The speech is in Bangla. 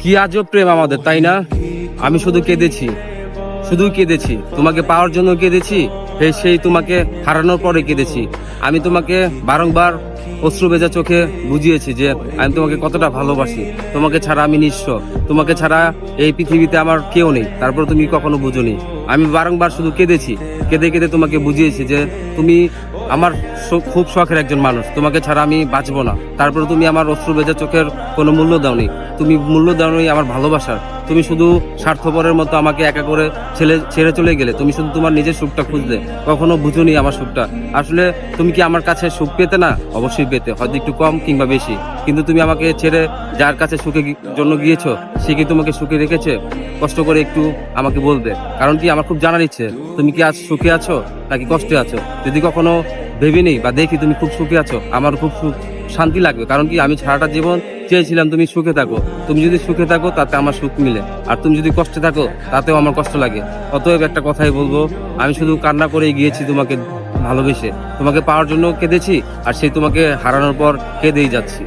কি আজব প্রেম আমাদের, তাই না? আমি শুধু কেঁদেছি, শুধু কেঁদেছি, তোমাকে পাওয়ার জন্য কেঁদেছি, সেই তোমাকে হারানোর পরে কেঁদেছি। আমি তোমাকে বারংবার অশ্রু ভেজা চোখে বুঝিয়েছি যে আমি তোমাকে কতটা ভালোবাসি। তোমাকে ছাড়া আমি নিঃস্ব, তোমাকে ছাড়া এই পৃথিবীতে আমার কেউ নেই। তারপর তুমি কখনো বুঝোনি। আমি বারংবার শুধু কেঁদেছি, কেঁদে কেঁদে তোমাকে বুঝিয়েছি যে তুমি আমার খুব শখের একজন মানুষ, তোমাকে ছাড়া আমি বাঁচবো না। তারপর তুমি আমার অশ্রু ভেজা চোখের কোনো মূল্য দাওনি, তুমি মূল্য দাওনি আমার ভালোবাসার। তুমি শুধু স্বার্থপরের মতো আমাকে একা করে ছেড়ে চলে গেলে। তুমি শুধু তোমার নিজের সুখটা খুঁজলে, কখনো বুঝোনি আমার সুখটা। আসলে তুমি কি আমার কাছে সুখ পেতে না? অবশ্যই পেতে, হয়তো একটু কম কিংবা বেশি, কিন্তু তুমি আমাকে ছেড়ে যার কাছে সুখে জন্য গিয়েছো, সে কি তোমাকে সুখে রেখেছে? কষ্ট করে একটু আমাকে বলবে, কারণ কি আমার খুব জানার ইচ্ছে তুমি কি আজ সুখে আছো নাকি কষ্টে আছো। যদি কখনো ভেবে নেই বা দেখি তুমি খুব সুখে আছো, আমার খুব শান্তি লাগবে। কারণ কি আমি সারাটা জীবন চেয়েছিলাম তুমি সুখে থাকো। তুমি যদি সুখে থাকো তাতে আমার সুখ মিলে, আর তুমি যদি কষ্টে থাকো তাতেও আমার কষ্ট লাগে। অতএব একটা কথাই বলবো, আমি শুধু কান্না করে গিয়েছি তোমাকে ভালোবেসে, তোমাকে পাওয়ার জন্য কেঁদেছি, আর সেই তোমাকে হারানোর পর কেঁদেই যাচ্ছি।